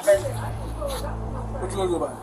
What you gonna do about it?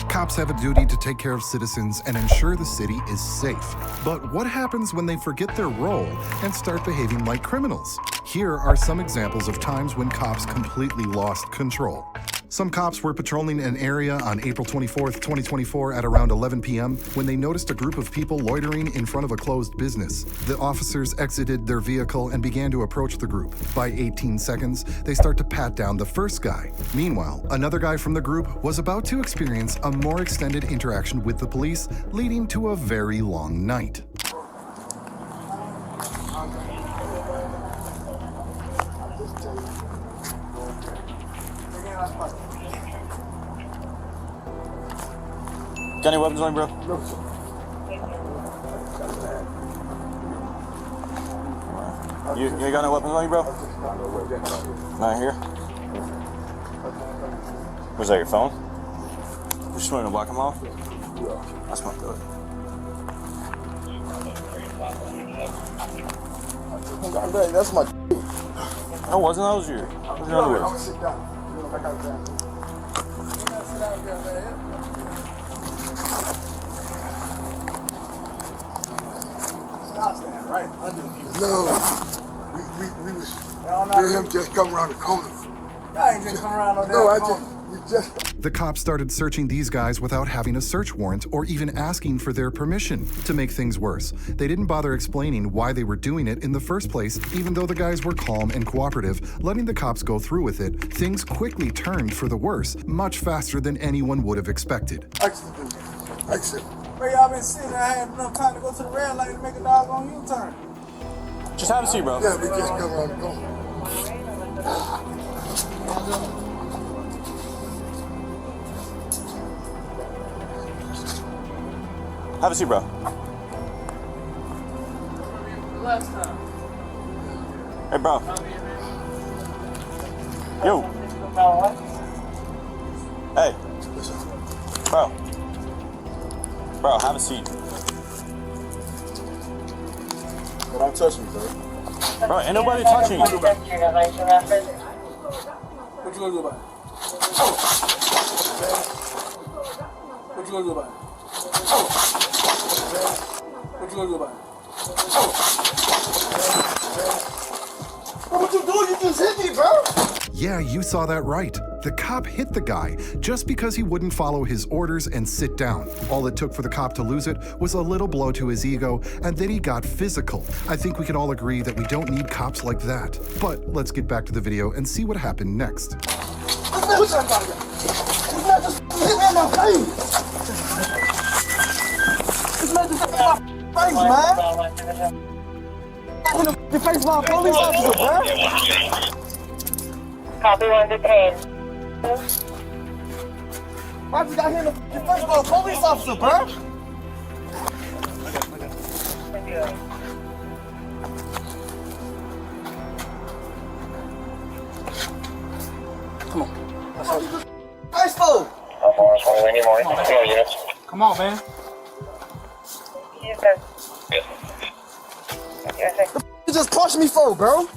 Cops have a duty to take care of citizens and ensure the city is safe. But what happens when they forget their role and start behaving like criminals? Here are some examples of times when cops completely lost control. Some cops were patrolling an area on April 24th, 2024 at around 11 p.m. when they noticed a group of people loitering in front of a closed business. The officers exited their vehicle and began to approach the group. By 18 seconds, they start to pat down the first guy. Meanwhile, another guy from the group was about to experience a more extended interaction with the police, leading to a very long night. Got any weapons on you, bro? No, sir. You ain't got no weapons on you, bro? Not here? Was that your phone? You just wanted to block them off? That's not good. That's my. No, it wasn't. That was your underwear. I'm sit down. I got down. Right. No, we was hear him just come around the corner. I ain't just come around on that. No, we just. The cops started searching these guys without having a search warrant or even asking for their permission. To make things worse, they didn't bother explaining why they were doing it in the first place, even though the guys were calm and cooperative, letting the cops go through with it. Things quickly turned for the worse, much faster than anyone would have expected. Accident. Where y'all been sitting there? I had enough time to go to the red light and make a doggone U-turn. Just have a seat, bro. Yeah, we just come around the corner. Have a seat, bro. Last time. Hey, bro. Yo. Hey. Bro. Bro, have a seat. Don't touch me, bro. Bro, ain't nobody touching you. What you gonna do about it? What you gonna do about it? What you gonna do about it? What you doing? You just hit me, bro. Yeah, you saw that right. The cop hit the guy just because he wouldn't follow his orders and sit down. All it took for the cop to lose it was a little blow to his ego, and then he got physical. I think we can all agree that we don't need cops like that. But let's get back to the video and see what happened next. What's that about? This man just hit me in my face. This man just hit me in my face, man. In the face by a police officer, bro. Copy, one detained. I just got hit in the face by a police officer, bro. Come on. Ice flow. Come on, man. Yes, sir. Yes, sir. You just punched me for, bro.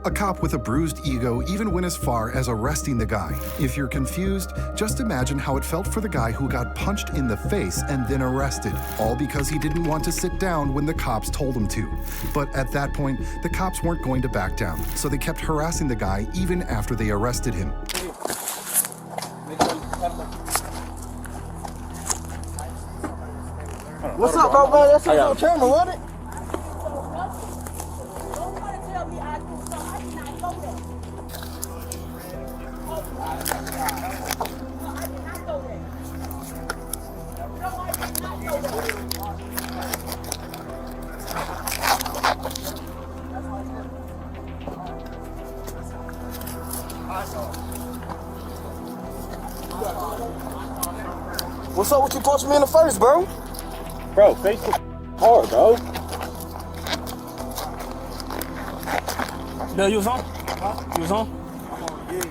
A cop with a bruised ego even went as far as arresting the guy. If you're confused, just imagine how it felt for the guy who got punched in the face and then arrested, all because he didn't want to sit down when the cops told him to. But at that point, the cops weren't going to back down, so they kept harassing the guy even after they arrested him. What's up, bro, man? That's on camera, wasn't it? What's up with you punching me in the face, bro? Bro, face the car, bro. Bill, you was on? Huh? You was on? Yeah,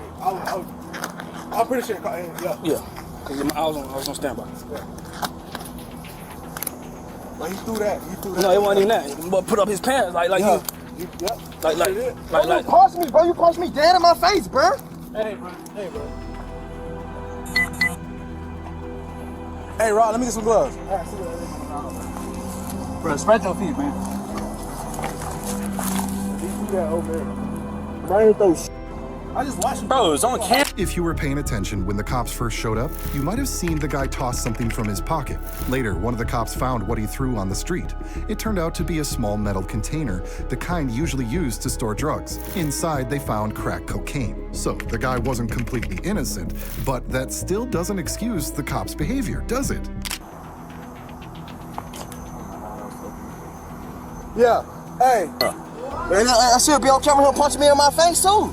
I'm pretty sure. Yeah. Yeah. I was on standby. Yeah. Like he threw that. No, it wasn't even that. But put up his pants like Yeah. like. You punched me, bro. You punched me dead in my face, bro. Hey, bro. Hey, Rod, let me get some gloves. Bro, spread your feet, man. You do that over there. I ain't throw shit. I just watched him. Bro, it was on camera. If you were paying attention when the cops first showed up, you might have seen the guy toss something from his pocket. Later, one of the cops found what he threw on the street. It turned out to be a small metal container, the kind usually used to store drugs. Inside, they found crack cocaine. So the guy wasn't completely innocent, but that still doesn't excuse the cops' behavior, does it? Yeah. Hey. Man, I should be on camera. He'll punch me in my face too.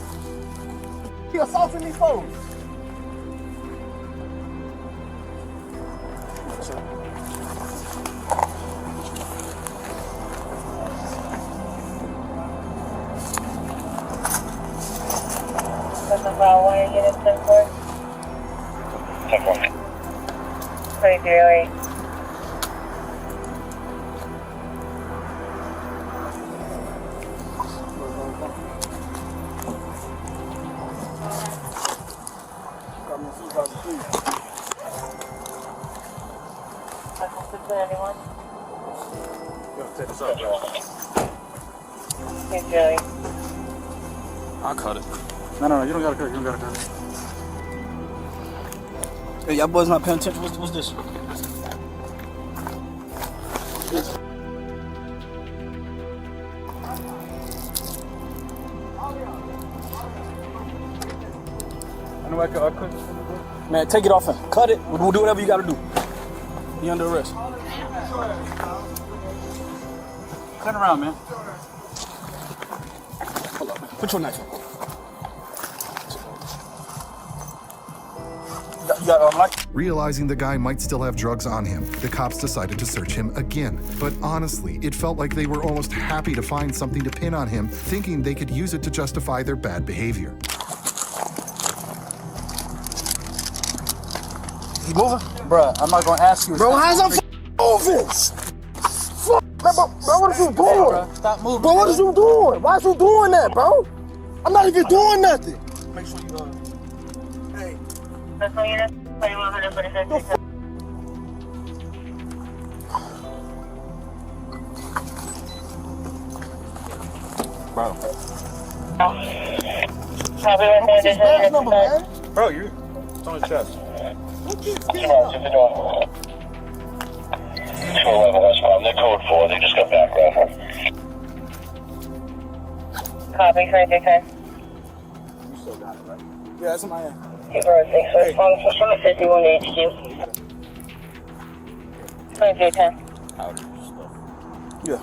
He assaulting these folks. That's about what you get it for. 2308. Anyone? Take this up, bro. Hey, Joey. I'll cut it. No, you don't gotta cut it. Hey, y'all boys not paying attention. What's this? Man, take it off and cut it. We'll do whatever you gotta do. You under arrest. Turn around, man. Hold up, man. Put your knife on. You got light? Realizing the guy might still have drugs on him, the cops decided to search him again. But honestly, it felt like they were almost happy to find something to pin on him, thinking they could use it to justify their bad behavior. You moving? Bruh, I'm not gonna ask you. Bro, how's I'm moving? Fuck, bro, what is you doing? Bro, stop moving. Bro, what is you doing? Why is you doing that, bro? I'm not even doing nothing. Make sure you Hey. That's all you know. 2126. Bro. Copy 100. Bro, it's on his chest. They're code 4. They just got back, right? Copy 2310. You still got it, right? Yeah, that's in my hand. Hey. 51 HQ. 2310. Yeah.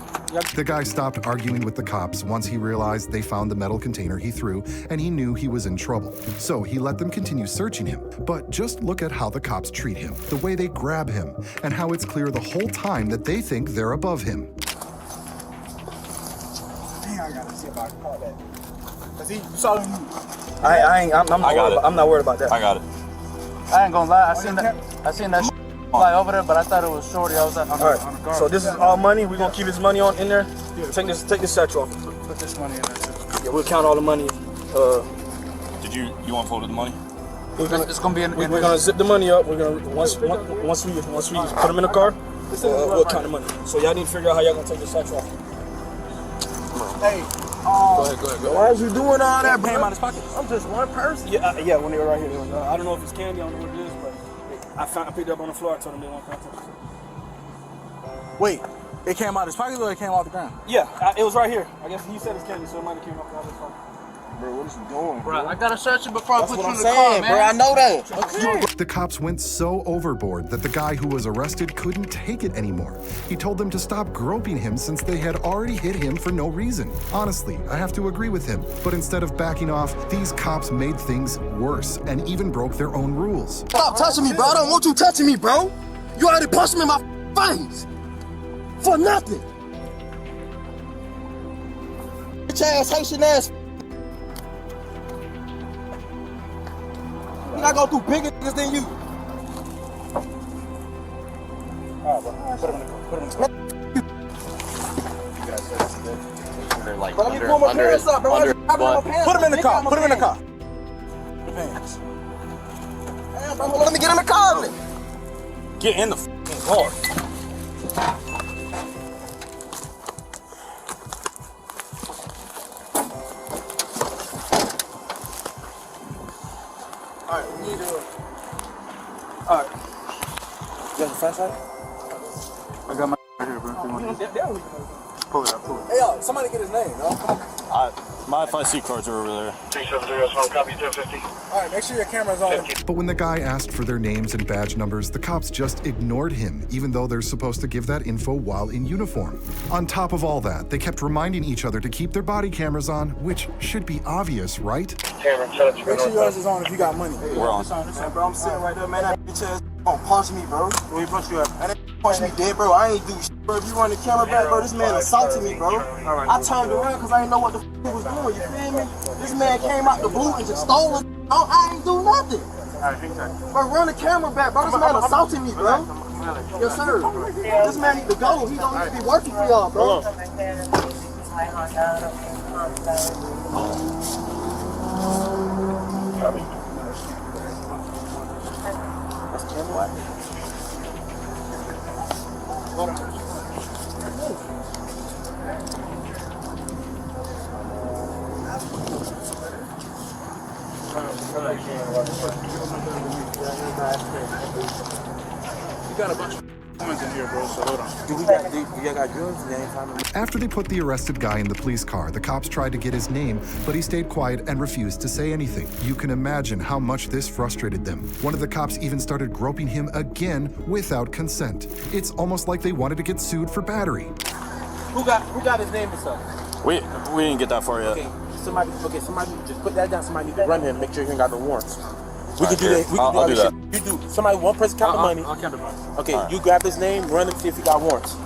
The guy stopped arguing with the cops once he realized they found the metal container he threw, and he knew he was in trouble. So he let them continue searching him. But just look at how the cops treat him, the way they grab him, and how it's clear the whole time that they think they're above him. Dang, I gotta see if I can call that. Cause he saw you. I'm not worried about that. I got it. I ain't gonna lie, I seen that fly over there, but I thought it was Shorty. I was on the guard. So this is all money. We're gonna keep his money in there. Take this satchel off. Put this money in there too. Yeah, we'll count all the money. Did you want to fold the money? It's gonna be in We're gonna zip the money up. We're gonna once we put them in the car, we'll count the money. So y'all need to figure out how y'all gonna take this satchel off. Hey. Go ahead. Why is you doing all that, Pay him bro? out his pocket. I'm just one person. Yeah, when they were right here. I don't know if it's candy. I don't know what it is, but I picked it up on the floor. I told them they won't contact us. Wait, it came out of his pocket or it came off the ground? Yeah, it was right here. I guess he said it's candy, so it might have came off his pocket. Bro, what is you doing, Bro, I gotta search it before I put you in the saying, car, man. bro. I know that. The cops went so overboard that the guy who was arrested couldn't take it anymore. He told them to stop groping him since they had already hit him for no reason. Honestly, I have to agree with him. But instead of backing off, these cops made things worse and even broke their own rules. Stop touching me, bro. I don't want you touching me, bro. You already punched me in my face. For nothing. Bitch ass, Haitian ass. I go through bigger niggas than you. Alright, bro. Put him in the car. Like let me pull my pants up, bro. Put him in the car. Put him in the car. The pants. Damn, bro, let me get in the car. Get in the f***ing car. Alright, we need to. Alright. You got the flashlight? I got my right here, bro. Pull it up, pull it. Hey, yo, somebody get his name, yo. My FIC cards are over there. 370, copy 1050. Alright, make sure your camera's on. But when the guy asked for their names and badge numbers, the cops just ignored him, even though they're supposed to give that info while in uniform. On top of all that, they kept reminding each other to keep their body cameras on, which should be obvious, right? Camera, set up to Make sure yours is on if you got money. We're on. Hey, bro, I'm sitting right there, man. That bitch ass gonna punch me, bro. Where you punch you at? That punch me dead, bro. I ain't do shit, bro. If you run the camera back, bro, this man assaulted me, bro. I turned around because I didn't know what the f he was doing. You feel me? This man came out the blue and just stole it. I ain't do nothing. Bro, run the camera back, bro. This man assaulted me, bro. Yes, sir. This man need to go. He don't need to be working for y'all, bro. That's camera light. You got a bunch of ones in here, bro, so hold on. Do you got guns? They ain't finding. After they put the arrested guy in the police car, the cops tried to get his name, but he stayed quiet and refused to say anything. You can imagine how much this frustrated them. One of the cops even started groping him again without consent. It's almost like they wanted to get sued for battery. Who got his name and stuff? We didn't get that far yet. Okay, somebody just put that down. Somebody need to run him, make sure he ain't got no warrants. We can do that. We can I'll do that. You do. Somebody, one person count the money. I'll count the money. Okay, you grab his name, run him, see if he got warrants.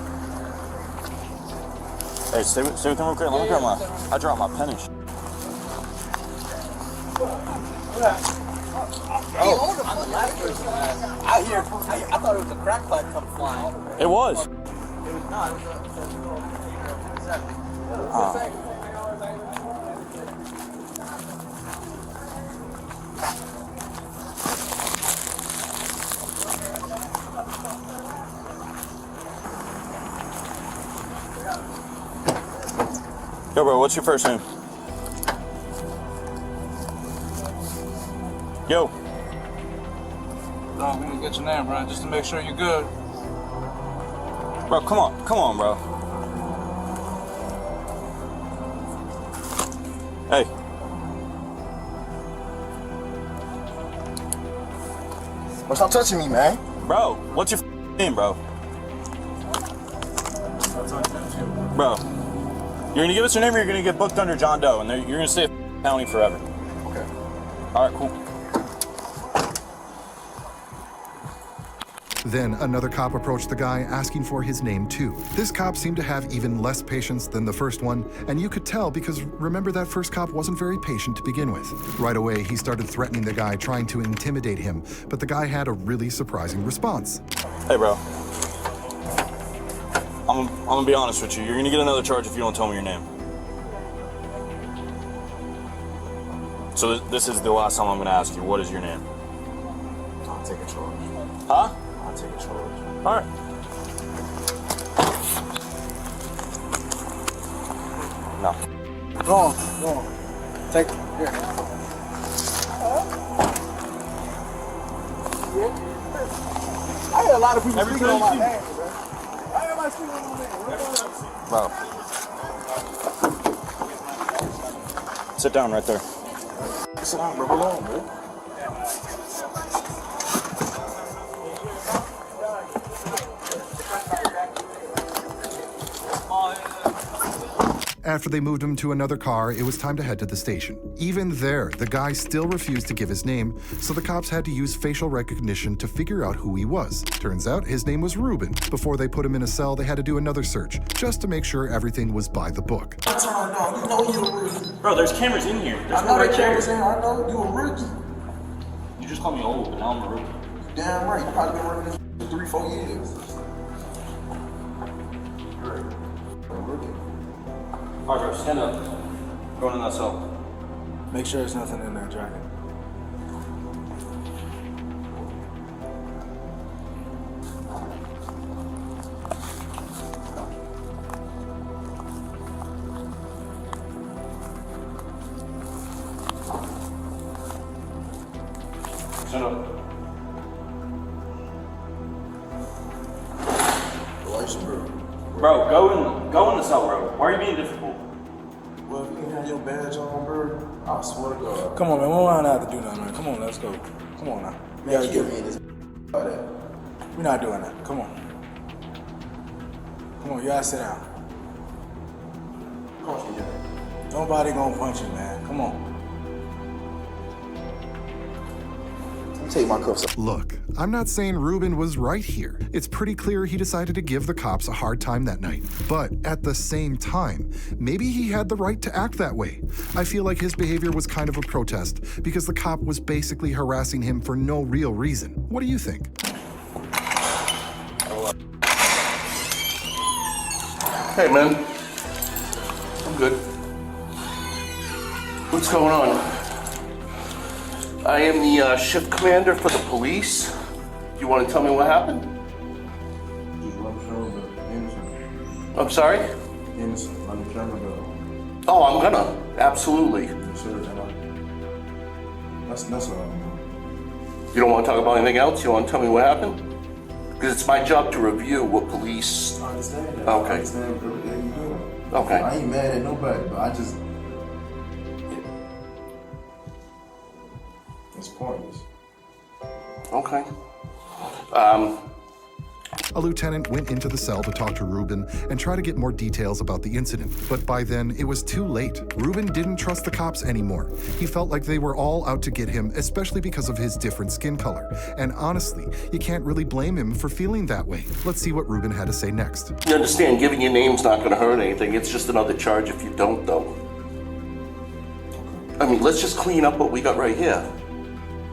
Hey, stay with him real quick. Let me grab I dropped my pen and shit. I thought it was a crack pipe come flying. It was. It was not. Yo, bro, what's your first name? Yo. No, we need to get your name, bro, just to make sure you're good. Bro, come on, bro. Hey. Bro, stop touching me, man. Bro, what's your name, bro? Bro, you're gonna give us your name or you're gonna get booked under John Doe and you're gonna stay at county forever. Okay. All right, cool. Then another cop approached the guy asking for his name too. This cop seemed to have even less patience than the first one, and you could tell because remember that first cop wasn't very patient to begin with. Right away, he started threatening the guy, trying to intimidate him, but the guy had a really surprising response. Hey, bro. I'm gonna be honest with you. You're gonna get another charge if you don't tell me your name. So this is the last time I'm gonna ask you. What is your name? I'll take a charge. Huh? I'll take a charge. All right. No. Go on. Take it. Here. I hear a lot of people speaking on my name, bro. Why everybody speaking on my name? Bro. Sit down right there. Sit down, bro. Hold on, bro. After they moved him to another car, it was time to head to the station. Even there, the guy still refused to give his name, so the cops had to use facial recognition to figure out who he was. Turns out his name was Ruben. Before they put him in a cell, they had to do another search, just to make sure everything was by the book. Bro, there's cameras in here. There's no cameras in here. I know you a rookie. You just called me old, but now I'm a rookie. Damn right. You probably been working this for 3-4 years. Alright, bro, stand up. Going in that cell. Make sure there's nothing in that jacket. Stand up. Bro, go in the cell, bro. Why are you being difficult? Well, if you didn't have your badge on, bro, I swear to God. Come on, man. We don't have to do nothing, man. Come on, let's go. Come on now. We gotta get me this about that. We're not doing that. Come on. Come on, you gotta sit down. Punch me, Nobody gonna punch you, man. Come on. Take my cuffs off. Look, I'm not saying Ruben was right here. It's pretty clear he decided to give the cops a hard time that night. But at the same time, maybe he had the right to act that way. I feel like his behavior was kind of a protest because the cop was basically harassing him for no real reason. What do you think? Hey, man. I'm good. What's going on? I am the shift commander for the police. You want to tell me what happened? I'm sorry? Oh, I'm gonna. Absolutely. That's all. You don't want to talk about anything else? You want to tell me what happened? Because it's my job to review what police... I understand that. Okay. I understand everything you're doing. Okay. I ain't mad at nobody, but I just... It's pointless. Okay. A lieutenant went into the cell to talk to Ruben and try to get more details about the incident. But by then, it was too late. Ruben didn't trust the cops anymore. He felt like they were all out to get him, especially because of his different skin color. And honestly, you can't really blame him for feeling that way. Let's see what Ruben had to say next. You understand, giving your name's not going to hurt anything. It's just another charge if you don't, though. I mean, let's just clean up what we got right here.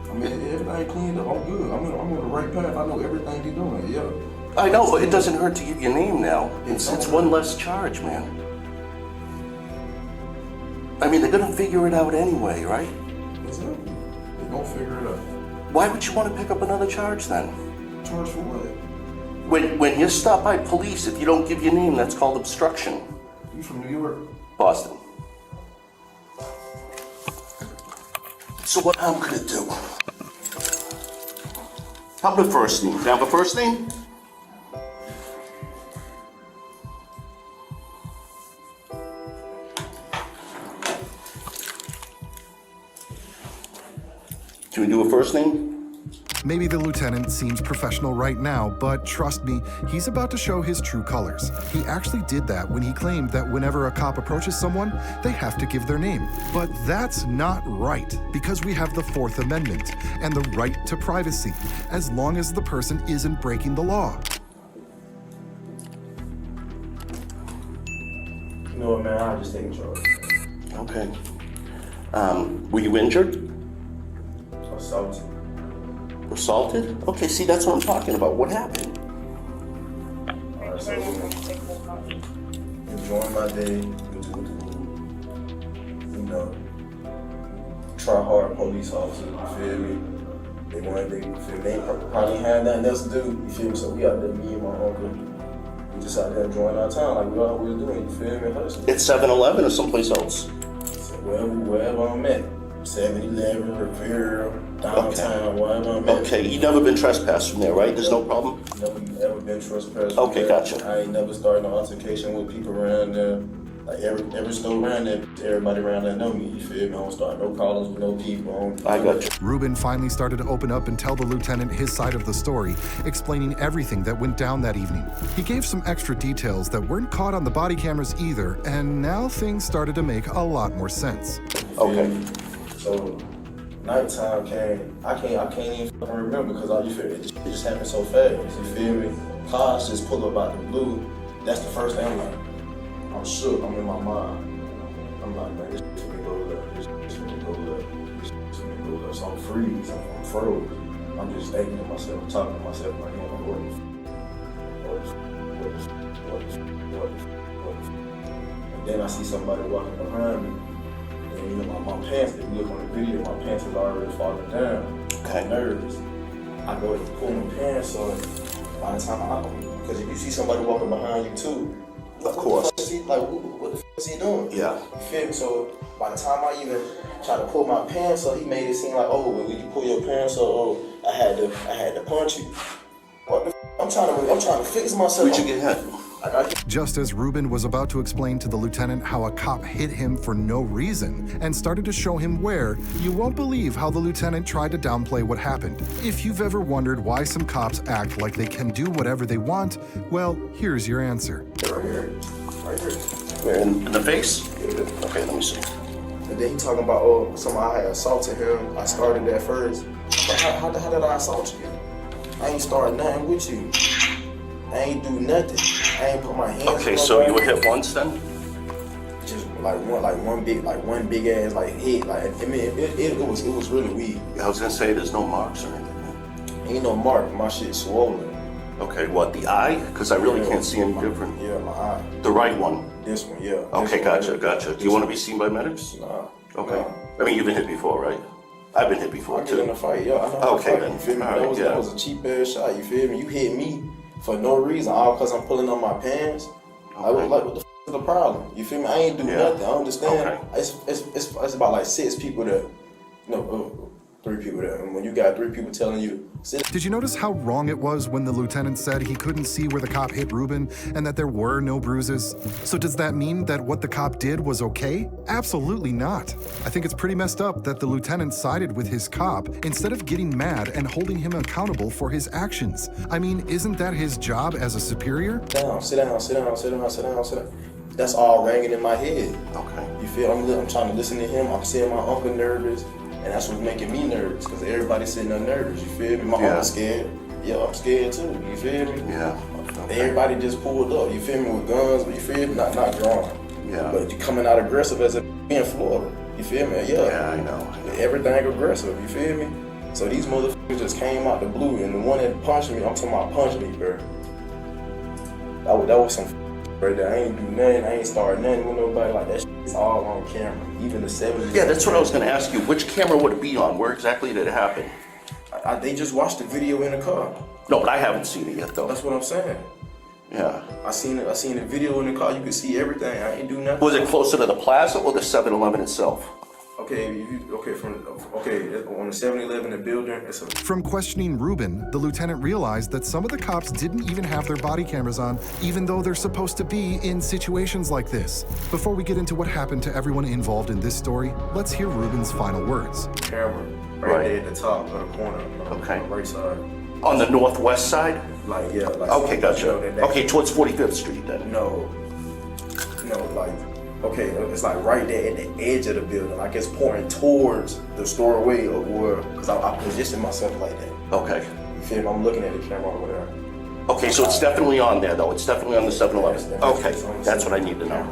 I mean, everything cleaned up. I'm good. I'm on the right path. I know everything you're doing. Yeah. I know, but it doesn't hurt to give your name now. It's one less charge, man. I mean, they're gonna figure it out anyway, right? Exactly. They're gonna figure it out. Why would you want to pick up another charge then? Charge for what? When you're stopped by police, if you don't give your name, that's called obstruction. You from New York? Boston. So what I'm gonna do? How about the first name? Do you have a first name? Can we do a first name? Maybe the lieutenant seems professional right now, but trust me, he's about to show his true colors. He actually did that when he claimed that whenever a cop approaches someone, they have to give their name. But that's not right, because we have the Fourth Amendment and the right to privacy, as long as the person isn't breaking the law. You know what, man? I'll just take charge. Okay. Were you injured? Assaulted. Assaulted? Okay, see, that's what I'm talking about. What happened? Alright, so enjoying my day, you know, try hard police officers, you feel me? They wanted, they probably had nothing else to do, you feel me? So we out there, me and my uncle, we just out there enjoying our time like we always doing, you feel me? Hustling. It's 7-Eleven or someplace else? So wherever I'm at. 7-Eleven, Rivera, downtown, wherever I'm at. Okay, you never been trespassed from there, right? There's no problem? Never been trespassed. Okay, gotcha. I ain't never started an altercation with people around there. Like every store around there, everybody around there know me, you feel me? I don't start no problems with no people. I got you. Ruben finally started to open up and tell the lieutenant his side of the story, explaining everything that went down that evening. He gave some extra details that weren't caught on the body cameras either, and now things started to make a lot more sense. Okay. So nighttime came, I can't even fucking remember because all you feel it just happened so fast. You feel me? Cars just pull up out the blue. That's the first thing I'm like, I'm shook. I'm in my mind. I'm like, man, this shit finna go left. This shit finna go left. This shit finna go left. So I'm freeze. I'm froze. I'm just thinking to myself, I'm talking to myself like, man, what and then I see somebody walking behind me. And you know, my pants, if you look on the video, my pants is already falling down. Okay. I'm nervous. I go to pull my pants on. By the time because if you see somebody walking behind you too, of course. What the f is he doing? Yeah. You feel me? So by the time I even try to pull my pants up, he made it seem like, oh, when you pull your pants up, oh, I had to punch you. What the f? I'm trying to fix myself. Where'd you get hit? Just as Ruben was about to explain to the lieutenant how a cop hit him for no reason and started to show him where, you won't believe how the lieutenant tried to downplay what happened. If you've ever wondered why some cops act like they can do whatever they want, well, here's your answer. Right here. Where, in the face? Okay, let me see. And then he talking about, oh, somebody had assaulted him. I started that first. But how did I assault you? I ain't started nothing with you. I ain't do nothing. I ain't put my hands on Okay, so you were hit once then? Just one big ass hit. Like, I mean, it was really weak. I was gonna say there's no marks or anything. Ain't no mark. My shit swollen. Okay, what, the eye? Because I really can't see any different. Yeah, my eye. The right one? This one, yeah. Okay, gotcha. Do you want to be seen by medics? Nah. Okay. Nah. I mean, you've been hit before, right? I've been hit before I too. get in a fight, yeah. I know Okay, fight, then. you feel me? All right, That was a cheap ass shot, you feel me? You hit me for no reason, all because I'm pulling on my pants. Okay. I was like, what the f is the problem? You feel me? I ain't do nothing. I understand. Okay. It's about like 6 people that, no, 3 people that, and when you got 3 people telling you, sit. Did you notice how wrong it was when the lieutenant said he couldn't see where the cop hit Ruben and that there were no bruises? So does that mean that what the cop did was okay? Absolutely not. I think it's pretty messed up that the lieutenant sided with his cop instead of getting mad and holding him accountable for his actions. I mean, isn't that his job as a superior? Sit down. That's all ringing in my head. Okay. You feel? I'm trying to listen to him. I'm seeing my uncle nervous. And that's what's making me nervous, because everybody's sitting there nervous, you feel me? My uncle's scared. Yeah, I'm scared too, you feel me? Yeah. Okay. Everybody just pulled up, you feel me, with guns, you feel me? Not drawn. Yeah. But you coming out aggressive as a in Florida, you feel me? Yeah, I know. Everything aggressive, you feel me? So these motherfuckers just came out the blue, and the one that punched me, I'm talking about punch me, bro. That was some right there. I ain't do nothing, I ain't start nothing with nobody like that. It's all on camera, even the 70s. Yeah, that's what I was going to ask you. Which camera would it be on? Where exactly did it happen? They just watched the video in the car. No, but I haven't seen it yet, though. That's what I'm saying. Yeah. I seen the video in the car. You could see everything. I ain't do nothing. Was it closer to the plaza or the 7-Eleven itself? Okay, on the 7-Eleven, the building, it's a... From questioning Ruben, the lieutenant realized that some of the cops didn't even have their body cameras on, even though they're supposed to be in situations like this. Before we get into what happened to everyone involved in this story, let's hear Ruben's final words. Camera right there at the top of the corner. Okay. Right side. On the northwest side? Okay, gotcha. Okay, towards 45th Street then. Okay, it's like right there at the edge of the building, like it's pouring towards the doorway of where, because I positioned myself like that. Okay. You feel me? I'm looking at the camera over there. Okay, so it's definitely on there though. It's definitely on the 7-Eleven. Okay, that's what I need to know.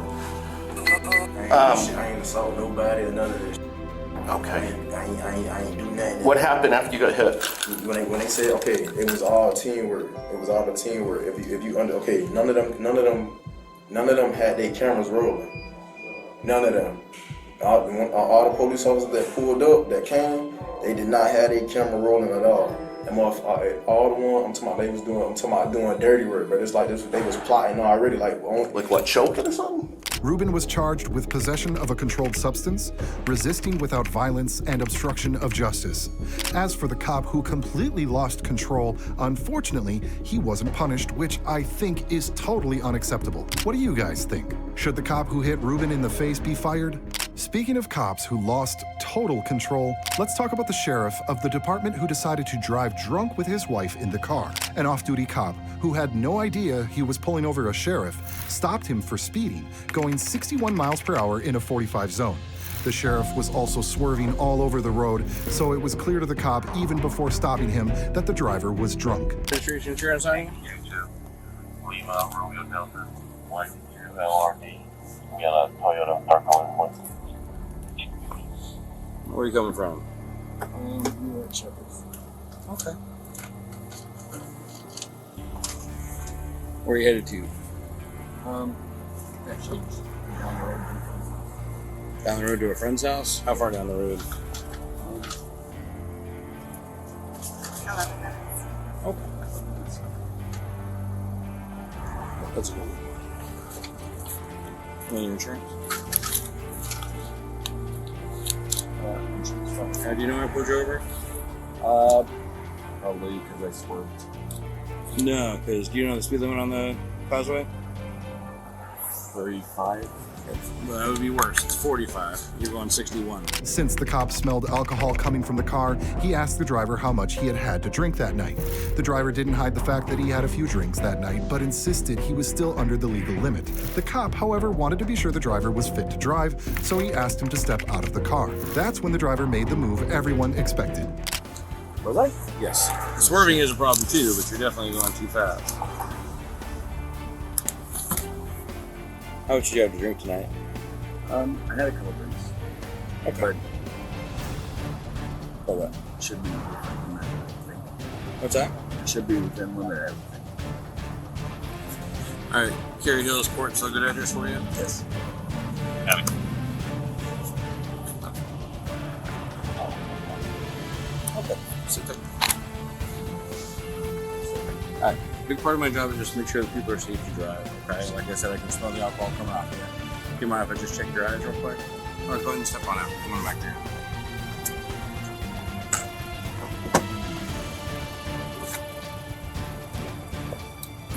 I ain't assault nobody or none of this. Okay. I ain't do nothing. What happened after you got hit? When they said, okay, it was all teamwork. It was all the teamwork. If you under, okay, none of them had their cameras rolling. None of them. All the police officers that pulled up, that came, they did not have their camera rolling at all. And all the one I'm talking about doing dirty work, but it's like this, they was plotting already, like what, choking or something? Ruben was charged with possession of a controlled substance, resisting without violence, and obstruction of justice. As for the cop who completely lost control, unfortunately, he wasn't punished, which I think is totally unacceptable. What do you guys think? Should the cop who hit Ruben in the face be fired? Speaking of cops who lost total control, let's talk about the sheriff of the department who decided to drive drunk with his wife in the car. An off-duty cop who had no idea he was pulling over a sheriff stopped him for speeding, going 61 miles per hour in a 45 zone. The sheriff was also swerving all over the road, so it was clear to the cop even before stopping him that the driver was drunk. Insurance on you? Lima, Romeo Delta, 12 LRD. We got a Toyota dark color one. Where are you coming from? Okay. Where are you headed to? Down the road to a friend's house? How far down the road? 11 minutes. Okay. That's good. And your insurance? How do you know I pulled you over? Probably because I swerved. No, because do you know the speed limit on the causeway? 35. Well, that would be worse. It's 45. You're going 61. Since the cop smelled alcohol coming from the car, he asked the driver how much he had had to drink that night. The driver didn't hide the fact that he had a few drinks that night, but insisted he was still under the legal limit. The cop, however, wanted to be sure the driver was fit to drive, so he asked him to step out of the car. That's when the driver made the move everyone expected. Was I? Yes. Swerving is a problem too, but you're definitely going too fast. How much did you have to drink tonight? I had a couple drinks. Okay. But what? Should be within limit. What's that? Should be within limit. All right. Cary Hills Court, still a good address for you? Yes. Okay. Sit there. All right. Big part of my job is just to make sure that people are safe to drive. Okay. Like I said, I can smell the alcohol coming off here. Do you mind if I just check your eyes real quick? All right. Go ahead and step on out. Come on back there.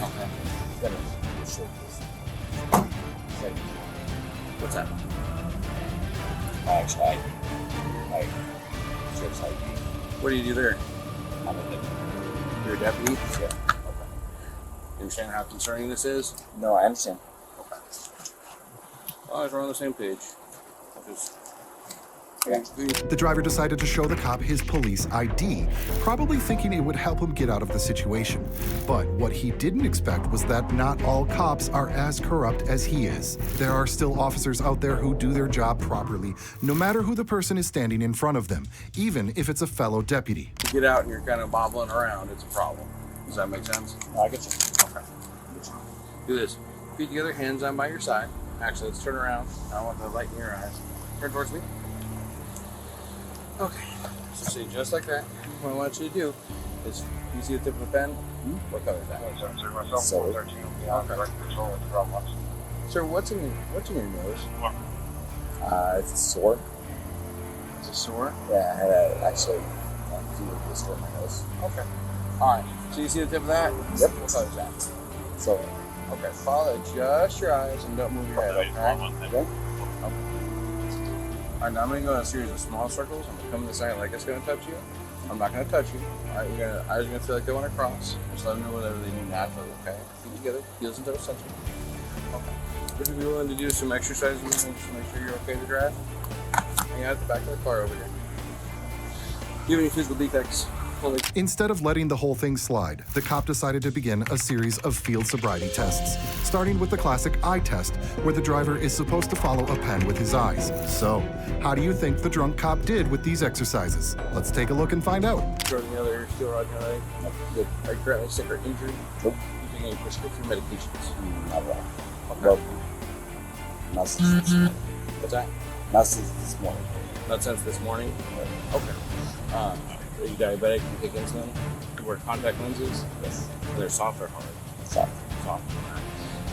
Okay. What's that? Actually, I sheriff's ID. What do you do there? I'm a deputy. You're a deputy? Yeah. Okay. You understand how concerning this is? No, I understand. Okay. Well, we're on the same page. Just... The driver decided to show the cop his police ID, probably thinking it would help him get out of the situation. But what he didn't expect was that not all cops are as corrupt as he is. There are still officers out there who do their job properly, no matter who the person is standing in front of them, even if it's a fellow deputy. You get out and you're kind of bobbling around, it's a problem. Does that make sense? No, I get you. Okay. Do this. Feet together, hands on by your side. Actually, let's turn around. I want the light in your eyes. Turn towards me. Okay. So see, just like that. What I want you to do is, you see the tip of the pen? What color is that? So, Okay. Sir, what's in your nose? it's sore. Is it sore? Yeah, I had actually a fever blister in my nose. Okay. All right. So you see the tip of that? Yep. What color is that? So, Okay. Follow just your eyes and don't move your head. Okay. okay. All right, now I'm going to go in a series of small circles. I'm going to come to the side like it's going to touch you. I'm not going to touch you. All right, eyes are going to feel like they want to cross. Just let them know whatever they do naturally, okay? Feet together, heels and toes touching. Okay. Would you be willing to do some exercises with me just to make sure you're okay to drive? Hang out at the back of the car over here. Do you have any physical defects? Instead of letting the whole thing slide, the cop decided to begin a series of field sobriety tests, starting with the classic eye test, where the driver is supposed to follow a pen with his eyes. So, how do you think the drunk cop did with these exercises? Let's take a look and find out. Short the other, still rod your leg. Good. Are you currently sick or injured? Nope. You taking any prescription medications? Not at all. Okay. Nope. Not since this morning. What's that? Not since this morning. Not since this morning? Okay. Are you diabetic? You take insulin? You wear contact lenses? Yes. They're soft or hard? Soft. Soft.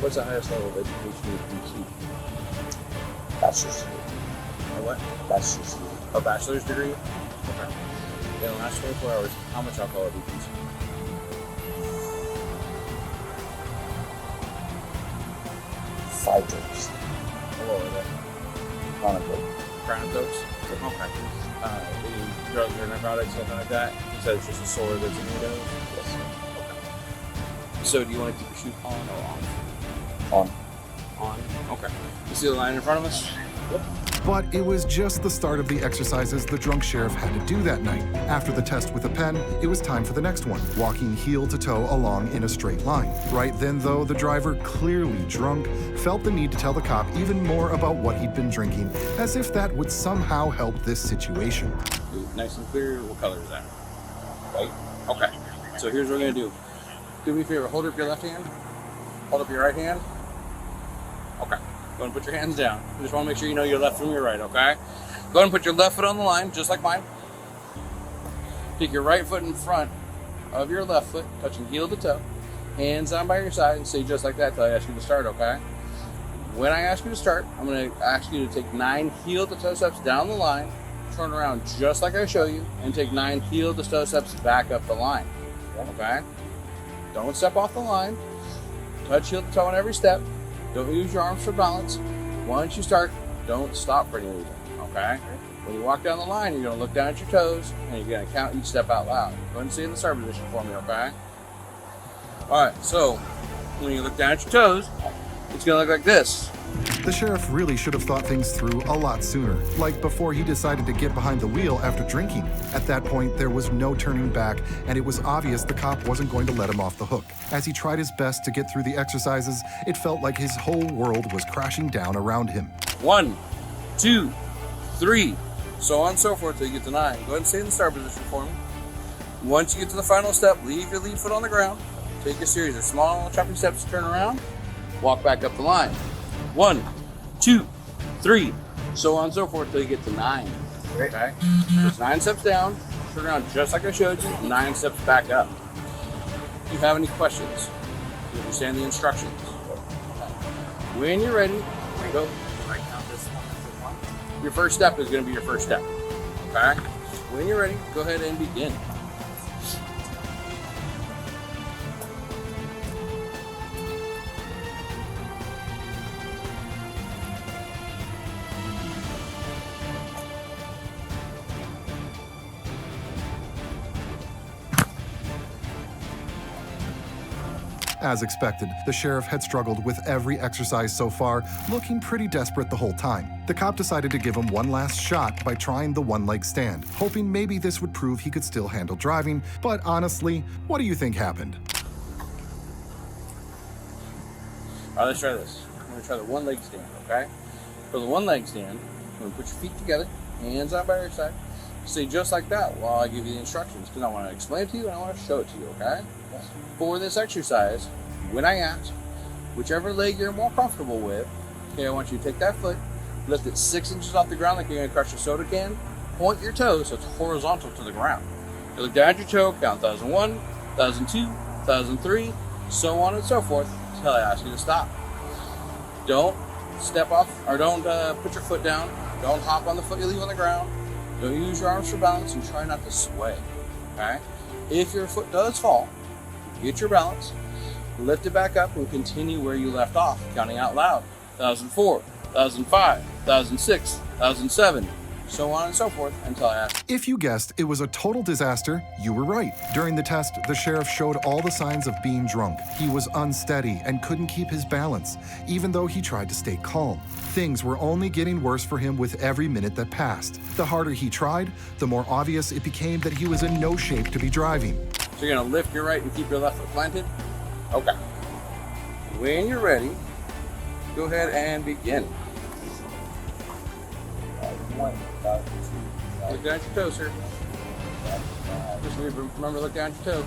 What's the highest level of education you can keep? Bachelor's degree. A what? Bachelor's degree. A bachelor's degree? Okay. In the last 24 hours, how much alcohol have you consumed? 5 drinks. What were they? On a boat. Crown of Oaks? Okay. Any drugs or narcotics, something like that? You said it's just a sore that's in your nose? Yes. Okay. So do you want to keep your shoes on or off? On. On? Okay. You see the line in front of us? Yep. But it was just the start of the exercises the drunk sheriff had to do that night. After the test with a pen, it was time for the next one, walking heel to toe along in a straight line. Right then, though, the driver, clearly drunk, felt the need to tell the cop even more about what he'd been drinking, as if that would somehow help this situation. Nice and clear. What color is that? White? Okay. So here's what we're going to do. Do me a favor. Hold up your left hand. Hold up your right hand. Okay. Go ahead and put your hands down. I just want to make sure you know your left from your right, okay? Go ahead and put your left foot on the line, just like mine. Take your right foot in front of your left foot, touching heel to toe. Hands down by your side, and stay just like that until I ask you to start, okay? When I ask you to start, I'm going to ask you to take 9 heel to toe steps down the line, turn around just like I show you, and take 9 heel to toe steps back up the line, okay? Don't step off the line. Touch heel to toe on every step. Don't use your arms for balance. Once you start, don't stop for any reason, okay? When you walk down the line, you're going to look down at your toes, and you're going to count each step out loud. Go ahead and stay in the start position for me, okay? All right, so when you look down at your toes, it's going to look like this. The sheriff really should have thought things through a lot sooner, like before he decided to get behind the wheel after drinking. At that point, there was no turning back, and it was obvious the cop wasn't going to let him off the hook. As he tried his best to get through the exercises, it felt like his whole world was crashing down around him. 1, 2, 3, so on and so forth till you get to 9. Go ahead and stay in the start position for me. Once you get to the final step, leave your lead foot on the ground. Take a series of small chopping steps to turn around. Walk back up the line. 1, 2, 3, so on and so forth till you get to 9. Okay? Just 9 steps down, turn around just like I showed you, 9 steps back up. Do you have any questions? Do you understand the instructions? When you're ready, go. Your first step is going to be your first step. Okay? When you're ready, go ahead and begin. As expected, the sheriff had struggled with every exercise so far, looking pretty desperate the whole time. The cop decided to give him one last shot by trying the one-leg stand, hoping maybe this would prove he could still handle driving, but honestly, what do you think happened? All right, let's try this. We're going to try the one-leg stand, okay? For the one-leg stand, you're going to put your feet together, hands out by your side. Stay just like that while I give you the instructions, because I want to explain it to you and I want to show it to you, okay? For this exercise, when I ask, whichever leg you're more comfortable with, okay, I want you to take that foot, lift it 6 inches off the ground like you're going to crush a soda can, point your toes so it's horizontal to the ground. You look down at your toe, count 1001, 1002, 1003, so on and so forth, until I ask you to stop. Don't step off, or don't put your foot down, don't hop on the foot you leave on the ground, don't use your arms for balance, and try not to sway, okay? If your foot does fall, get your balance, lift it back up, and continue where you left off, counting out loud. 1004, 1005, 1006, 1007, so on and so forth until I ask. If you guessed it was a total disaster, you were right. During the test, the sheriff showed all the signs of being drunk. He was unsteady and couldn't keep his balance, even though he tried to stay calm. Things were only getting worse for him with every minute that passed. The harder he tried, the more obvious it became that he was in no shape to be driving. So you're going to lift your right and keep your left foot planted? Okay. When you're ready, go ahead and begin. Look down at your toe, sir. Just remember, look down at your toe.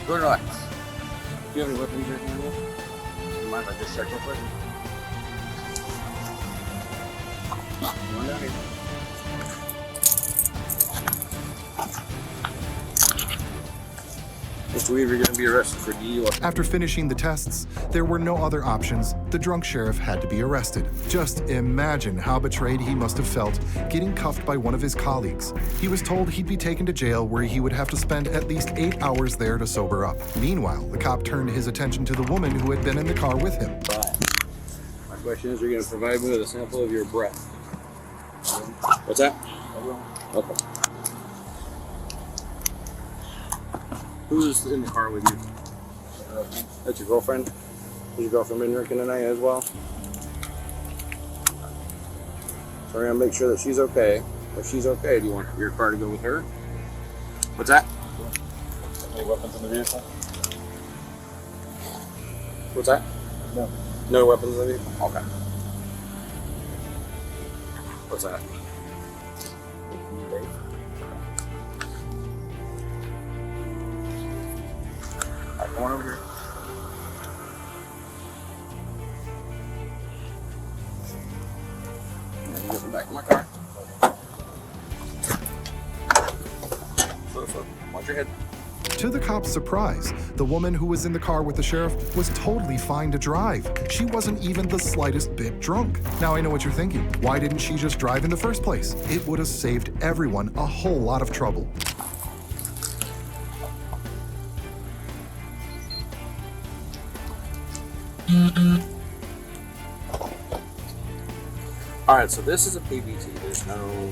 Go relax. Do you have any weapons or anything? Do you mind if I just check real quick? One down here. Mr. Weaver, you're going to be arrested for DUI. After finishing the tests, there were no other options. The drunk sheriff had to be arrested. Just imagine how betrayed he must have felt getting cuffed by one of his colleagues. He was told he'd be taken to jail where he would have to spend at least 8 hours there to sober up. Meanwhile, the cop turned his attention to the woman who had been in the car with him. My question is, you're going to provide me with a sample of your breath. What's that? Okay. Who's in the car with you? That's your girlfriend? Has your girlfriend been drinking tonight as well? So we're going to make sure that she's okay. If she's okay, do you want your car to go with her? What's that? Any weapons in the vehicle? What's that? No. No weapons in the vehicle? Okay. What's that? Alright, come on over here. And you get in the back of my car. Watch your head. To the cop's surprise, the woman who was in the car with the sheriff was totally fine to drive. She wasn't even the slightest bit drunk. Now I know what you're thinking. Why didn't she just drive in the first place? It would have saved everyone a whole lot of trouble. Alright, so this is a PBT. There's no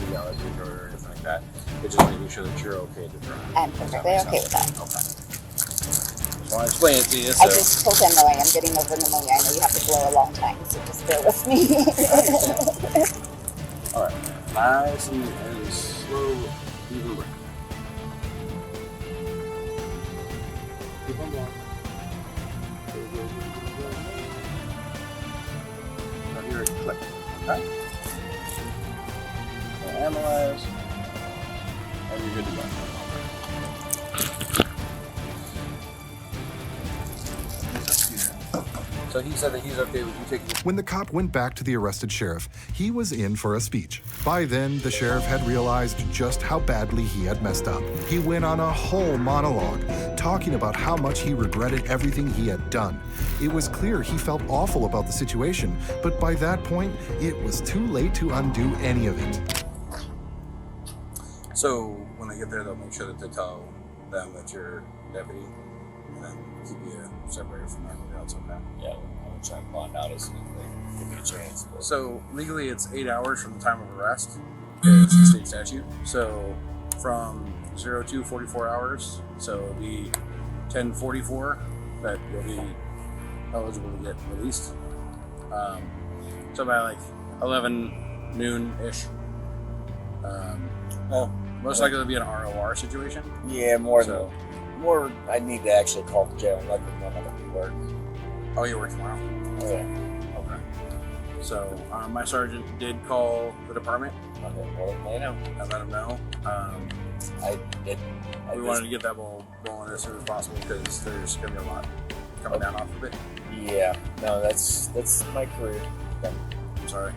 legality or anything like that. It's just making sure that you're okay to drive. I'm perfectly okay with that. Okay. Just want to explain it to you. I just told him that I am getting over pneumonia. I know you have to blow a long time, so just bear with me. Alright, nice and slow, even breath. Keep on going. Now here, click. Okay? So analyze. And you're good to go. So he said that he's okay with you taking. When the cop went back to the arrested sheriff, he was in for a speech. By then, the sheriff had realized just how badly he had messed up. He went on a whole monologue, talking about how much he regretted everything he had done. It was clear he felt awful about the situation, but by that point, it was too late to undo any of it. So when they get there, they'll make sure that they tell them that you're deputy, and then keep you separated from everybody else. Okay? Yeah, I'm gonna try and bond out as soon as they give me a chance. But... So legally, it's 8 hours from the time of arrest. It's the state statute. So from 0 to 44 hours. So it'll be 10:44 that you'll be eligible to get released. So by like 11 noon-ish. Most likely it'll be an ROR situation. Yeah, more. I need to actually call the jail and let them know I'm gonna be work. Oh, you work tomorrow? Oh, yeah. Okay. So my sergeant did call the department. Okay, well, they know. I let him know. We wanted to get that ball rolling as soon as possible because there's gonna be a lot coming down off of it. Yeah. No, that's my career. I'm sorry.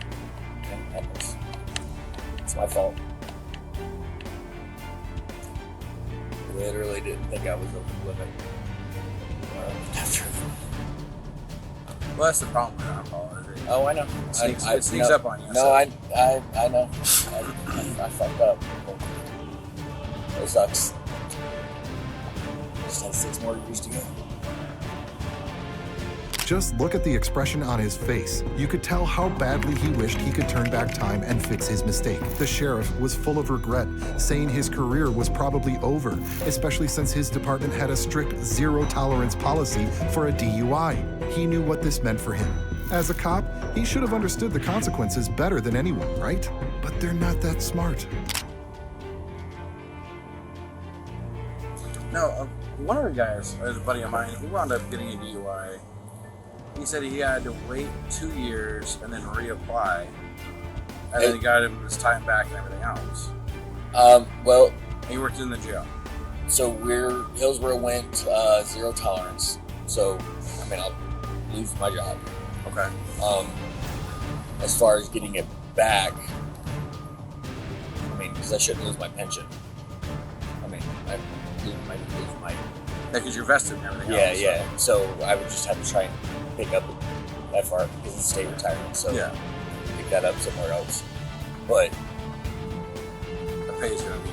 It's my fault. Literally didn't think I was over the limit. Well, that's the problem with alcohol. Oh, I know. It sneaks up on you. No, so. I know. I fucked up. It sucks. Just had 6 more years to go. Just look at the expression on his face. You could tell how badly he wished he could turn back time and fix his mistake. The sheriff was full of regret, saying his career was probably over, especially since his department had a strict zero-tolerance policy for a DUI. He knew what this meant for him. As a cop, he should have understood the consequences better than anyone, right? But they're not that smart. No, one of the guys, a buddy of mine, he wound up getting a DUI. He said he had to wait 2 years and then reapply, and then he got his time back and everything else. Well, He worked in the jail. So Hillsborough went 0 tolerance. So, I mean, I'll lose my job. Okay. As far as getting it back, I mean, because I shouldn't lose my pension. I mean, I lose my. Yeah, because you're vested and everything else. Yeah. So I would just have to try and pick up that far because it's state retirement. So pick that up somewhere else. But the pay's gonna be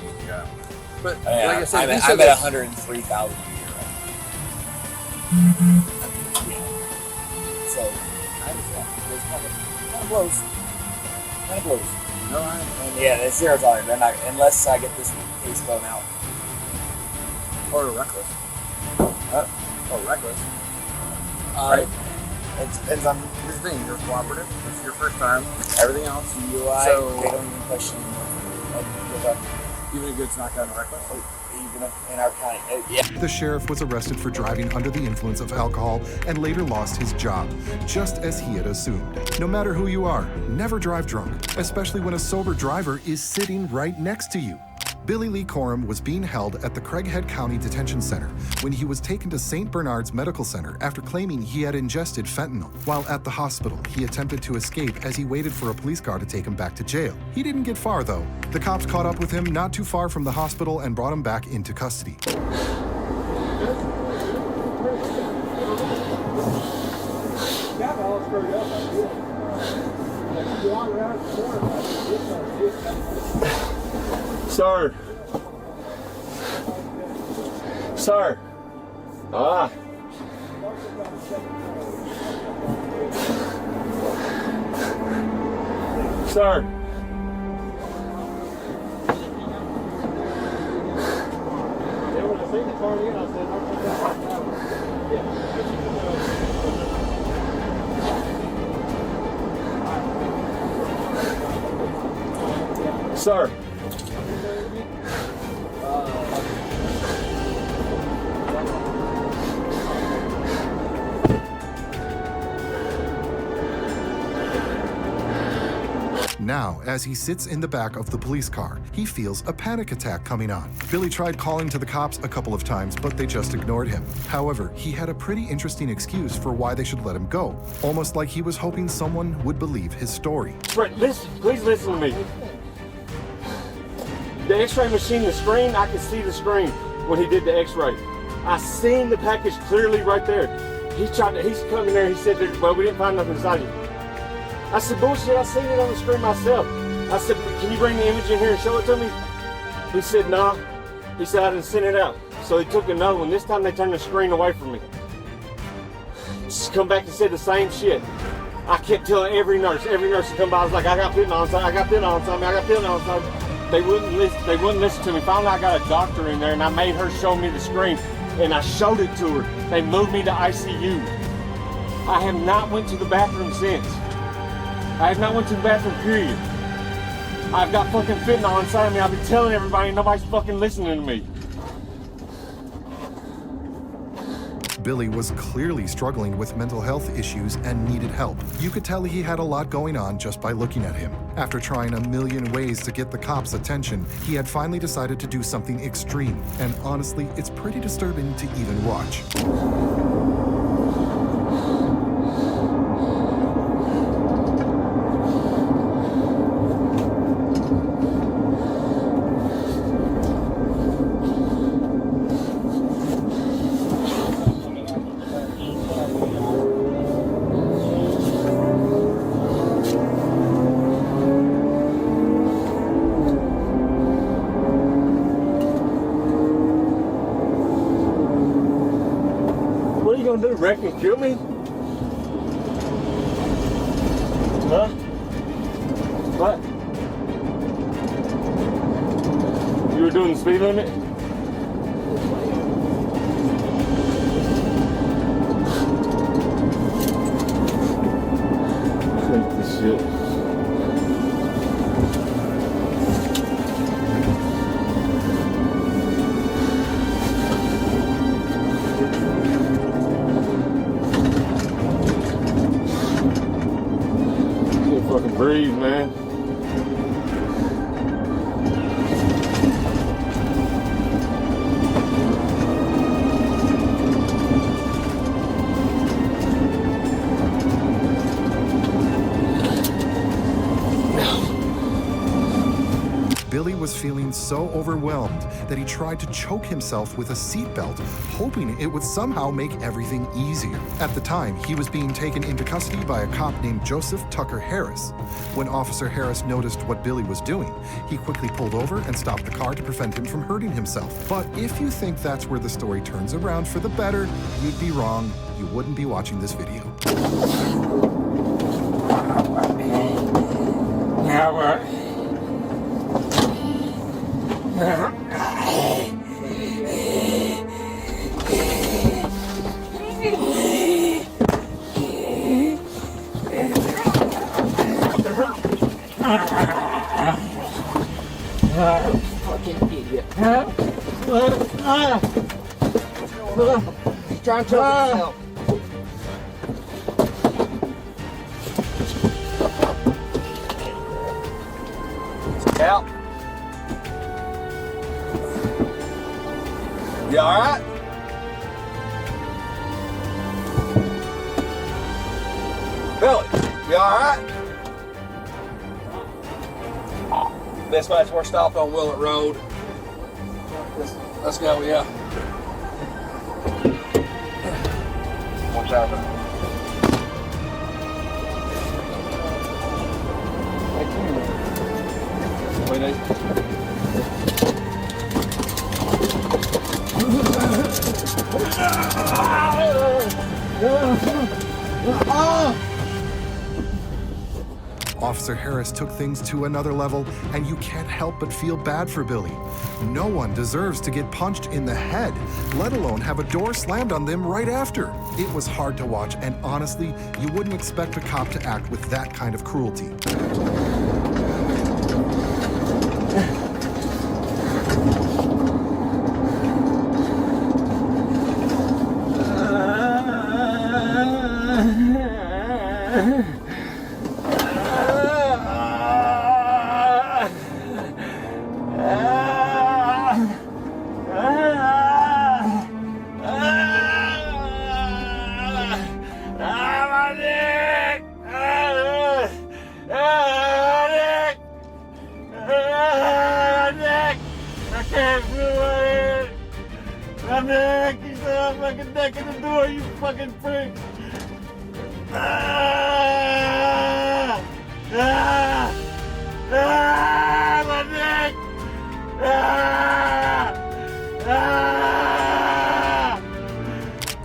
But like I said, I'm at 103,000 a year. Yeah. So I understand. It kind of blows. Kind of blows. No, and yeah, it's 0 tolerance. They're not unless I get this case thrown out. Or reckless. Or reckless. Right? It depends on. Here's the thing. You're cooperative. This is your first time. Everything else. DUI. So they don't even question. Even if it's not done reckless. Even in our county, The sheriff was arrested for driving under the influence of alcohol and later lost his job, just as he had assumed. No matter who you are, never drive drunk, especially when a sober driver is sitting right next to you. Billy Lee Coram was being held at the Craighead County Detention Center when he was taken to St. Bernard's Medical Center after claiming he had ingested fentanyl. While at the hospital, he attempted to escape as he waited for a police car to take him back to jail. He didn't get far, though. The cops caught up with him not too far from the hospital and brought him back into custody. Sir. Sir. Ah. Sir. Sir. Now, as he sits in the back of the police car, he feels a panic attack coming on. Billy tried calling to the cops a couple of times, but they just ignored him. However, he had a pretty interesting excuse for why they should let him go, almost like he was hoping someone would believe his story. Brett, listen, please listen to me. The x-ray machine, the screen, I could see the screen when he did the x-ray. I seen the package clearly right there. He's coming there, he said, well, we didn't find nothing inside you. I said, bullshit, I seen it on the screen myself. I said, can you bring the image in here and show it to me? He said, nah. He said, I didn't send it out. So he took another one. This time they turned the screen away from me. Just come back and said the same shit. I kept telling every nurse to come by. I was like, I got fentanyl on something, I got fentanyl on something, I got fentanyl on something. They wouldn't listen to me. Finally, I got a doctor in there and I made her show me the screen and I showed it to her. They moved me to ICU. I have not went to the bathroom since. I have not went to the bathroom, period. I've got fucking fentanyl inside of me. I've been telling everybody and nobody's fucking listening to me. Billy was clearly struggling with mental health issues and needed help. You could tell he had a lot going on just by looking at him. After trying a million ways to get the cops' attention, he had finally decided to do something extreme. And honestly, it's pretty disturbing to even watch. Wreck and kill me? Huh? What? You were doing the speed limit? Take this shit. Breathe, man. Billy was feeling so overwhelmed that he tried to choke himself with a seatbelt, hoping it would somehow make everything easier. At the time, he was being taken into custody by a cop named Joseph Tucker Harris. When Officer Harris noticed what Billy was doing, he quickly pulled over and stopped the car to prevent him from hurting himself. But if you think that's where the story turns around for the better, you'd be wrong. You wouldn't be watching this video. Fucking idiot. He's trying to choke himself. Help. You alright? Billy, you alright? Dispatch, we're stopped on Willett Road. Let's go, yeah. What's happening? We need. Officer Harris took things to another level, and you can't help but feel bad for Billy. No one deserves to get punched in the head, let alone have a door slammed on them right after. It was hard to watch, and honestly, you wouldn't expect a cop to act with that kind of cruelty.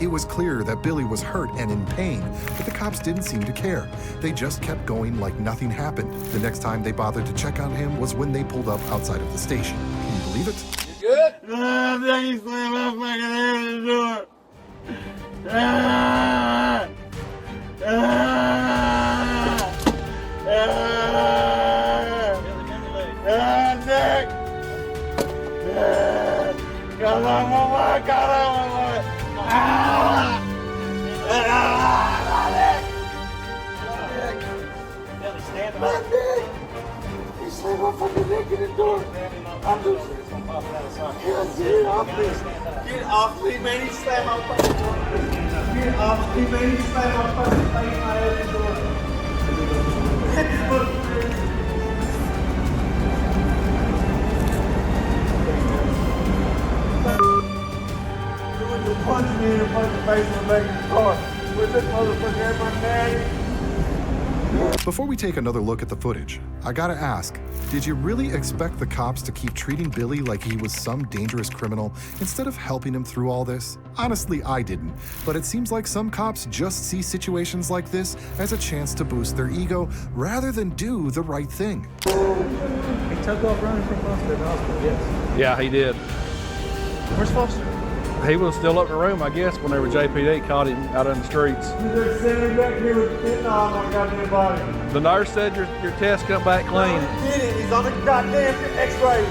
It was clear that Billy was hurt and in pain, but the cops didn't seem to care. They just kept going like nothing happened. The next time they bothered to check on him was when they pulled up outside of the station. Can you believe it? You good? He slammed my fucking head in the door. Nick! Come on, mama! Come on, mama! He slammed my fucking neck in the door. Get off me, man. He slammed my fucking door. Get off me, man. He slammed my fucking face in my head in the door. You punched me in the fucking face in the back of the car. Where's this motherfucker at my daddy? Before we take another look at the footage, I gotta ask, did you really expect the cops to keep treating Billy like he was some dangerous criminal instead of helping him through all this? Honestly, I didn't, but it seems like some cops just see situations like this as a chance to boost their ego rather than do the right thing. He took off running from Foster to the hospital, yes. Yeah, he did. Where's Foster? He was still up in the room, I guess, whenever JPD caught him out in the streets. They're sitting back here with fentanyl on my goddamn body. The nurse said your test come back clean. He did it. He's on the goddamn x-ray.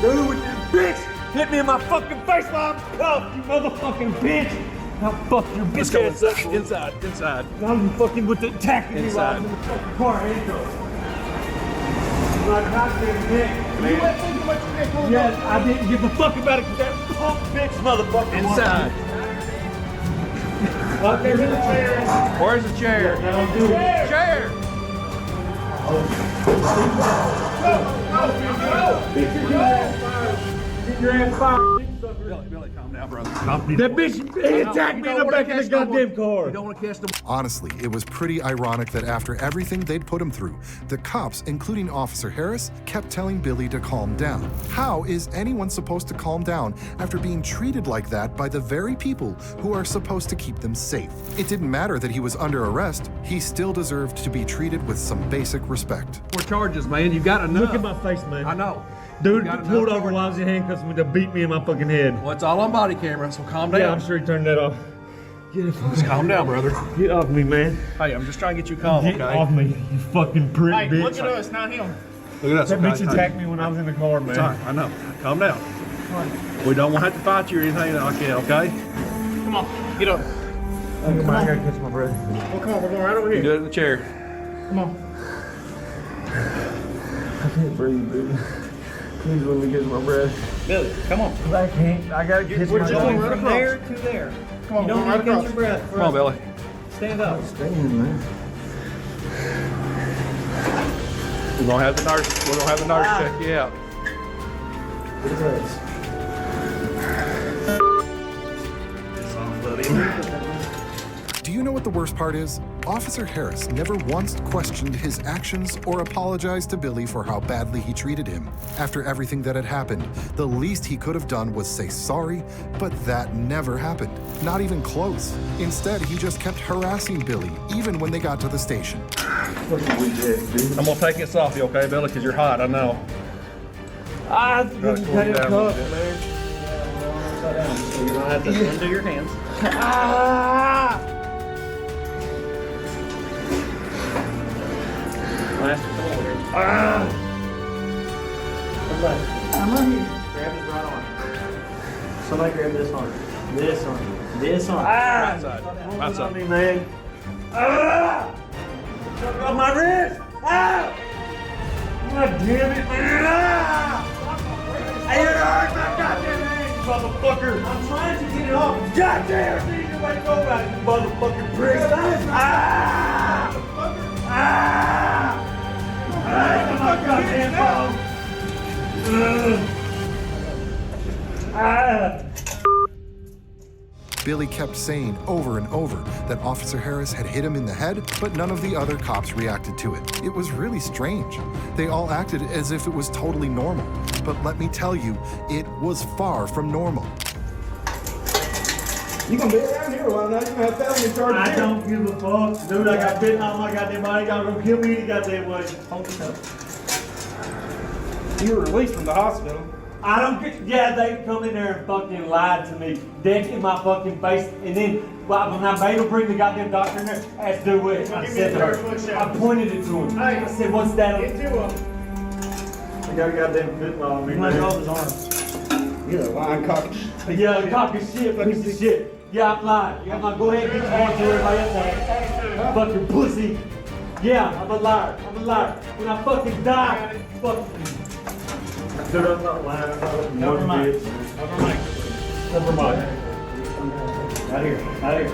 Dude, with this bitch hit me in my fucking face while I'm cuffed, you motherfucking bitch. I'll fuck your bitch ass up. Inside. I'm fucking with the attacking me while I'm in the fucking car handcuffed. My goddamn neck. You went thinking about your neck pulled Yes, I didn't give a fuck about it because that punk bitch motherfucker Inside. There's the chair. Where's the chair? Chair. Chair. Get your ass fired. Billy, calm down, brother. That bitch, he attacked me in the back of the goddamn car. You don't want to catch them. Honestly, it was pretty ironic that after everything they'd put him through, the cops, including Officer Harris, kept telling Billy to calm down. How is anyone supposed to calm down after being treated like that by the very people who are supposed to keep them safe? It didn't matter that he was under arrest. He still deserved to be treated with some basic respect. More charges, man. You got enough. Look at my face, man. I know. Dude pulled over while I was in handcuffs with to beat me in my fucking head. Well, it's all on body camera, so calm down. Yeah, I'm sure he turned that off. Get it. Just calm down, brother. Get off me, man. Hey, I'm just trying to get you calm, Get off me, you fucking prick, bitch. Look at us, not him. Look at us. That bitch attacked me when I was in the car, man. It's all right, I know. Calm down. We don't want to have to fight you or anything like that, okay? Come on, get up. Come on, I gotta catch my breath. Well, come on, we're going right over You here. do it in the chair. Come on. I can't breathe, dude. Please let me catch my breath. Billy, come on. I can't. I gotta catch my We're just going breath. from there to there. Come on, You don't right need to catch across. your breath. Come on, Billy. Stand up. Stand, man. We're gonna have the nurse. We're gonna have the nurse check you out. Get his ass. Do you know what the worst part is? Officer Harris never once questioned his actions or apologized to Billy for how badly he treated him. After everything that had happened, the least he could have done was say sorry, but that never happened. Not even close. Instead, he just kept harassing Billy, even when they got to the station. I'm gonna take this off you, okay, Billy? Because you're hot, I know. I Try to didn't cool cut you it down a little tough, bit. man. So you're gonna have to undo your hands. Ah! Last forward. Ah! I'm on here. Grab his right arm. Somebody grab this arm. This arm. This arm. Ah! Right side. Right Don't side. me, man. Ah! Suck on my wrist! Ah! God damn it, man! Ah! Hey, it hurts my goddamn hand, you motherfucker! I'm trying to get it off. Goddamn! See you way to go about it, you motherfucking prick! Ah! Ah! Ah! My goddamn phone! Ah! Billy kept saying over and over that Officer Harris had hit him in the head, but none of the other cops reacted to it. It was really strange. They all acted as if it was totally normal. But let me tell you, it was far from normal. You gonna be around here a while now, you gonna have felony charges. I don't give a fuck. Dude, I got bitten on my goddamn body. Y'all gonna kill me any goddamn way. Hold it up. You were released from the hospital. I don't get, yeah, they come in there and fucking lied to me. Dead in my fucking face. And then when I made them bring the goddamn doctor in there, I asked do it. I said to her, I pointed it to him. Hey, I said, what's that? Get to him. I got a goddamn fentanyl on me. You might drop his arm. You're a lying cock. Yeah, cock of shit, piece of shit. Yeah, I'm lying. Yeah, I'm like, go ahead and get your arm to everybody else. Fucking pussy. Yeah, I'm a liar. I'm a liar. When I fucking die, fuck you. Dude, I'm not lying. I'm not Never mind. bitch. Never mind. Never mind. Out here. Out here.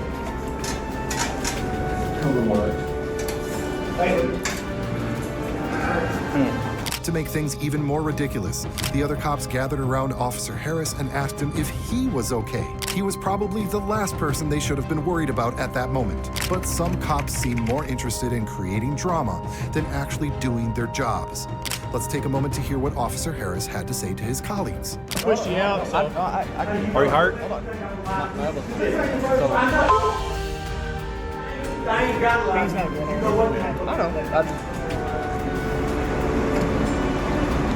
Never mind. Hey. To make things even more ridiculous, the other cops gathered around Officer Harris and asked him if he was okay. He was probably the last person they should have been worried about at that moment. But some cops seem more interested in creating drama than actually doing their jobs. Let's take a moment to hear what Officer Harris had to say to his colleagues. Pushed you out. So. Are you hurt? I ain't got a lot. He's not going You know what? I know.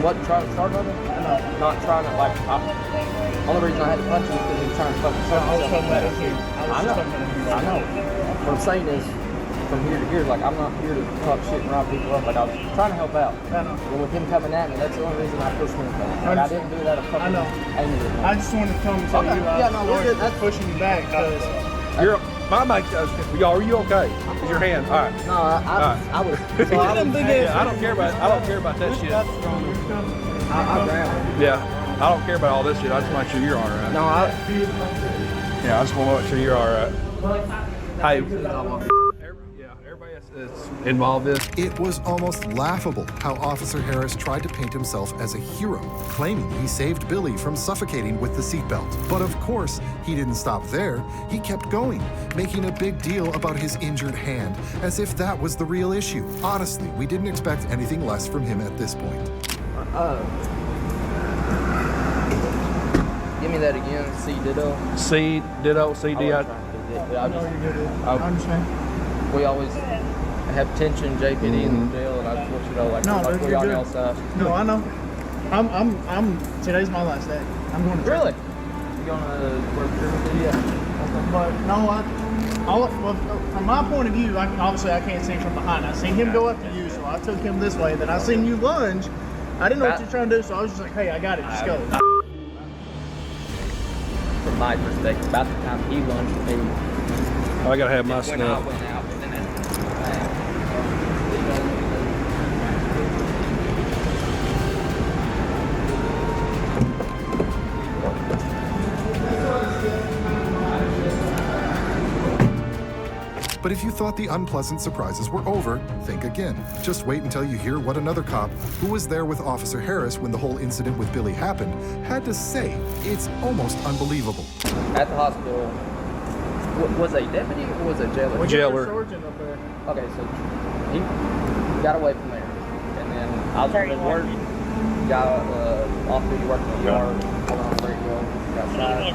What, trying to start on it? No. Not trying to, like, only reason I had to punch him is because he was trying to fucking I was talking about it here. I know. What I'm saying is, from here to here, like, I'm not here to talk shit and rob people up. Like, I was trying to help out. I know. But with him coming at me, that's the only reason I pushed him. Like, I didn't do that of fucking anger. I just wanted to come and tell you I was pushing you back because You're my mic. Are you okay? Is your hand all right? No, I was. So I don't care about. I don't care about that shit. I grabbed him. Yeah, I don't care about all this shit. I just want to make sure you're all right. No, Yeah, I just want to make sure you're all right. Hey. everybody has to that's involved in. It was almost laughable how Officer Harris tried to paint himself as a hero, claiming he saved Billy from suffocating with the seatbelt. But of course, he didn't stop there. He kept going, making a big deal about his injured hand, as if that was the real issue. Honestly, we didn't expect anything less from him at this point. Give me that again. C ditto. C ditto. C D. I understand. We always have tension, JPD in the jail, and I just want you to know, like we on y'all side. No, I know. I'm. Today's my last day. I'm going to. Really? You going to work here? Yeah. But no, from my point of view, obviously I can't see him from behind. I seen him go up to you, so I took him this way. Then I seen you lunge. I didn't know what you're trying to do, so I was just like, hey, I got it. Just go. From my perspective, about the time he lunged me, I gotta have my stuff. when I went out, and then But if you thought the unpleasant surprises were over, think again. Just wait until you hear what another cop, who was there with Officer Harris when the whole incident with Billy happened, had to say. It's almost unbelievable. at the hospital, was a deputy or was a jailer? Jailer. Okay, so he got away from there, and then I was at work. Got off duty working in the yard, holding on the radio, got shot.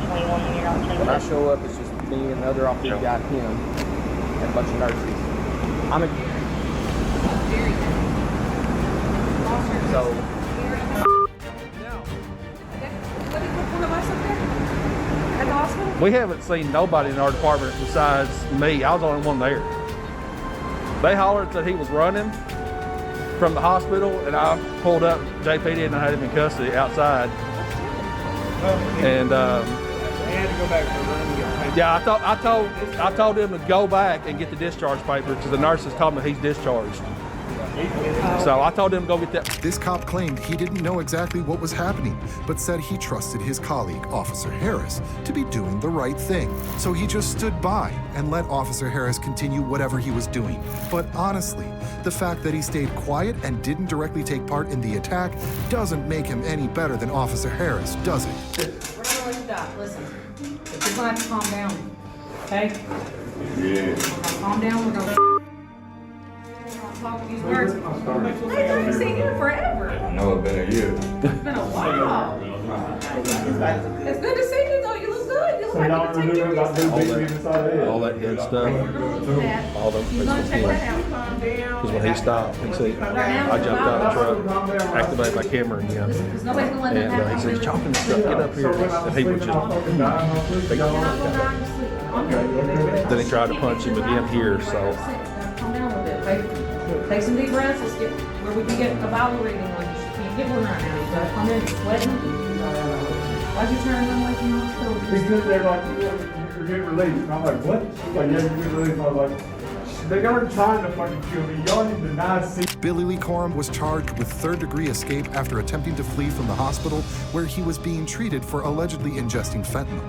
When I show up, it's just me and another off duty guy, him, and a bunch of nurses. I'm a so. We haven't seen nobody in our department besides me. I was the only one there. They hollered that he was running from the hospital, and I pulled up JPD and I had him in custody outside. And yeah, I told him to go back and get the discharge paper because the nurses told me he's discharged. So I told him to go get that. This cop claimed he didn't know exactly what was happening, but said he trusted his colleague, Officer Harris, to be doing the right thing. So he just stood by and let Officer Harris continue whatever he was doing. But honestly, the fact that he stayed quiet and didn't directly take part in the attack doesn't make him any better than Officer Harris, does it? We're gonna let you stop. Listen, you're gonna have to calm down, okay? Yeah. Calm down. We're gonna talk these words. I haven't seen you forever. I know it's been a year. It's been a while. It's good to see you though. You look good. You look like you can take care of yourself. All that head stuff. All them You're gonna check that out. Calm down. Because when he stopped, he said, I jumped out of the truck, activated my camera again. And he said, chopping stuff, get up here. And he would just, then he tried to punch him again here, so. Calm down a little bit, okay? Take some deep breaths. Let's get where we can get a bowel reading on you. You can't get one right now. You gotta come in sweating. Why'd you turn around like you're not still? He stood there like, you're getting released. I'm like, what? He's like, yeah, you're getting released. I was like, they aren't trying to fucking kill me. Y'all need to not see. Billy Lee Corum was charged with third-degree escape after attempting to flee from the hospital where he was being treated for allegedly ingesting fentanyl.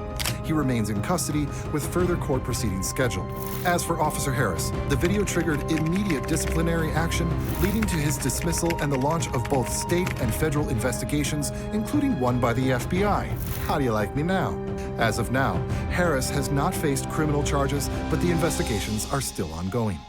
He remains in custody with further court proceedings scheduled. As for Officer Harris, the video triggered immediate disciplinary action, leading to his dismissal and the launch of both state and federal investigations, including one by the FBI. How do you like me now? As of now, Harris has not faced criminal charges, but the investigations are still ongoing.